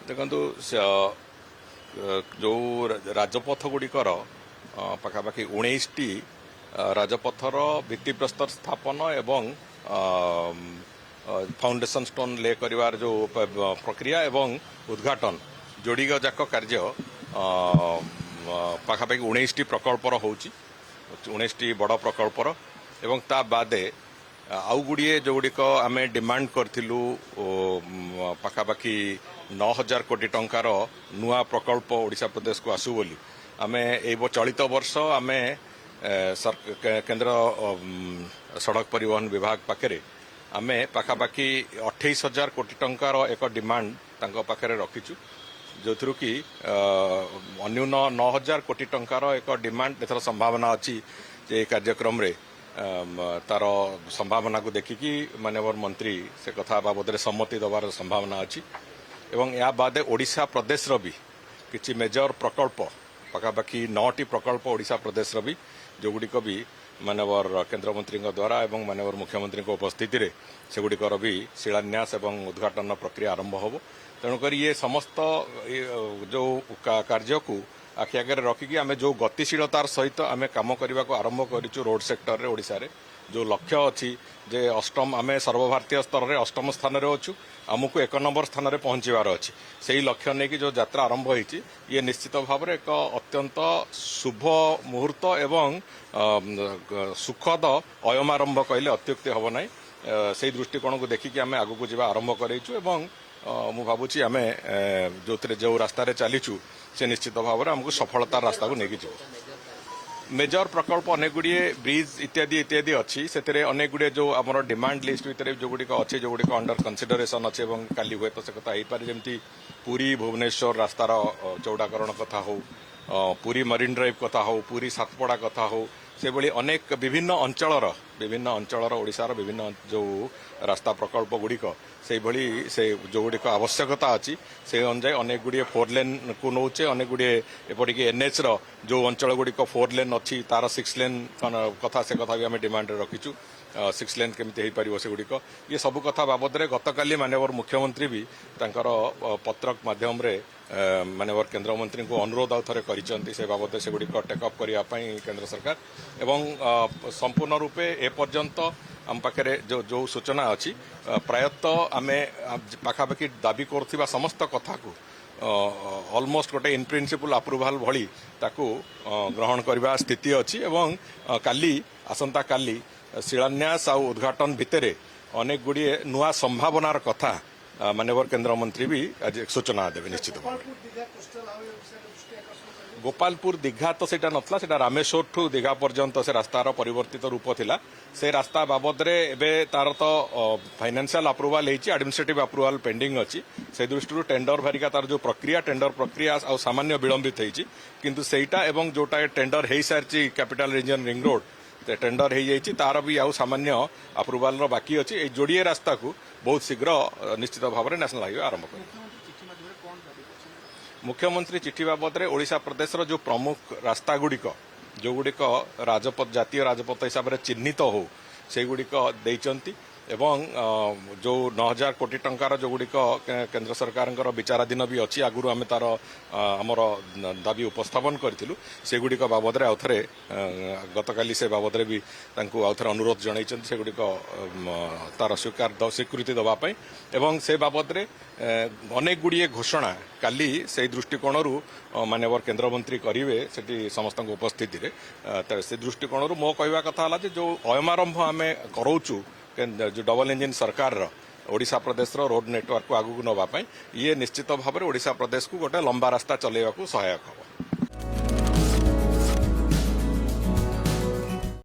ଦେଖନ୍ତୁ जो राजपथ गुड़िकर पाखापाखि 19टी राजपथर भित्तिप्रस्तर स्थापन एवं फाउंडेशन स्टोन ले करिवार जो प्रक्रिया एवं उद्घाटन जोड़िक जाक कार्य पाखापाखि 19टी प्रकल्पर होची 19टी बड़ प्रकल्पर एवं ता बादे आउ गुड़िए जो गुड़िक आम डिमांड करूँ पाखापाखि 9,000 कोटी टंकार नुआ प्रकल्प ओडिशा प्रदेश को आसू बोली आमे चलित वर्ष आमे केंद्र सड़क परिवहन विभाग पाखे आमे पाखापाखि 28,000 कोटी टंकार एक डिमांड तांको पाखे रखीचु जो थ्रु कि अन्यून 9,000 कोटी टंकार एक डिमांड एथर संभावना अच्छी जे कार्यक्रम रे तार संभावना को देखिकी माननीय मंत्री से कथा बाबद सम्मति दबार संभावना अच्छी एवं या बादे ओडिशा प्रदेश भी किछि मेजर प्रकल्प पाखापाखि 9टी प्रकल्प ओडिशा प्रदेश भी जो गुड़िक भी माननीय केंद्र मंत्री द्वारा एवं माननीय मुख्यमंत्री उपस्थिति रे से गुड़िकर भी शिलान्यास एवं उद्घाटन प्रक्रिया आरंभ हो तेणुकर ये समस्त जो कार्य को आखि आगे रखिकी आम जो गतिशीलतार सहित आम कम करने को आरंभ करूँ रोड सेक्टर रे ओडिशा रे जो लक्ष्य अच्छी जे अष्टम आम सर्वभारतीय स्तर में अष्टम स्थान रे अच्छु आमको 1 नंबर स्थान में पहुंचबार अच्छी से ही लक्ष्य नहीं कि जो यात्रा आरंभ होती ये निश्चित भाव में एक अत्यंत शुभ मुहूर्त एवं सुखद अयमारंभ कहले अत्युक्ति हम ना से दृष्टिकोण को देखिकी आम आगू को आरंभ करूँ मु भावुची आम जो रास्तार चलीचु से निश्चित भाव में आमको सफलतार रास्ता को लेकिन जीव मेजर प्रकल्प अनेक गुड़िए ब्रिज इत्यादि इत्यादि अच्छी से अनेक गुड़िए जो आम डिमांड लिस्ट भितर जो गुड़िक अच्छे जो गुड़िक अंडर कंसिडरेशन अच्छे काली हुए तो से कथा हो पारे जमी पुरी भुवनेश्वर रास्तार चौड़ाकरण कथा हो पुरी मरीन ड्राइव कथा हो पुरी सातपड़ा कथा हो से भली अनेक विभिन्न अंचल ओडिशार विभिन्न जो रास्ता प्रकल्प गुड़िक से भली से जो गुड़िक आवश्यकता अच्छी से अनुजाई अनेक गुड़िए 4 लेन को नौचे अनेक गुड़िए एपरिक एनएच जो अंचल गुड़िक 4 लेन अच्छी तार 6 लेन कथा से कथा भी आम डिमांड रखीचु 6 लेन केमती हो पार से गुड़िक ये सब कथा बाबद गतकाली माननीय मुख्यमंत्री भी तांकर पत्रक माध्यम रे माननीय केंद्र मंत्री को अनुरोध आउ थे कर से बाबद से गुड़िक टेकअप करने केंद्र सरकार एवं संपूर्ण रूपे एपर्यंत आम पाखे जो सूचना अच्छी प्रायतः आम पाखापाखि दाबी करुवा समस्त कथा को ऑलमोस्ट गोटे इन प्रिंसिपल अप्रूवाल भली ताकू ग्रहण करने स्थिति अच्छी एवं काली आसंता काली शिलान्यास आउ उद्घाटन भितर अनेक गुड़िए नुआ संभावनार कथा माननीय केंद्र मंत्री भी आज सूचना देवे निश्चित गोपालपुर दीघा तो सेटा नथला सेटा रामेश्वर ठू दीघा पर्यंत से रास्तार परिवर्तित रूप थिला से रास्ता बाबद रे एबे तार तो फाइनेंशियल अप्रूवाल हेची एडमिनिस्ट्रेटिव अप्रूवाल पेंडिंग अच्छी से दृष्टि टेंडर भारिका तार जो प्रक्रिया टेंडर प्रक्रिया आ सामान्य विलंबित होती किंतु सेटा एवं जोटा टेंडर हो सारी capital region ring road tender हो जाइए तार भी आउ सामान्य अप्रूवाल बाकी अच्छी जोड़िए रास्ता को बहुत शीघ्र निश्चित भाव में नेशनल हाईवे आरंभ कर मुख्यमंत्री चिठी बाबद ओडिशा प्रदेश जो प्रमुख रास्ता गुड़िक जो गुड़िक राजपथ जातीय राजपथ हिसाब से चिन्हित हो से गुड़िक देइचंती एवं जो 9,000 कोटी टंकार जो गुड़िक केंद्र सरकार विचाराधीन भी अच्छी आगुरी आम तार आमर दाबी उपस्थापन करूँ से गुड़िक बाबद आउ थे गतकाली से बाबद भी आउ थे अनुरोध जन से गुड़िक तार स्वीकृति दवापाई एवं से बाबद अनेक गुड़िए घोषणा काली से दृष्टिकोण माननीय केंद्र मंत्री करेंगे से समस्त उपस्थिति से दृष्टिकोण मो कहवा कथा जो अयमारंभ आम कराऊँ जो डबल इंजिन सरकार ओडिशा प्रदेश रोड नेटवर्क को आगू नवापाई ये निश्चित भाव में ओडिशा प्रदेश को गोटे लंबा रास्ता चलैया सहायक।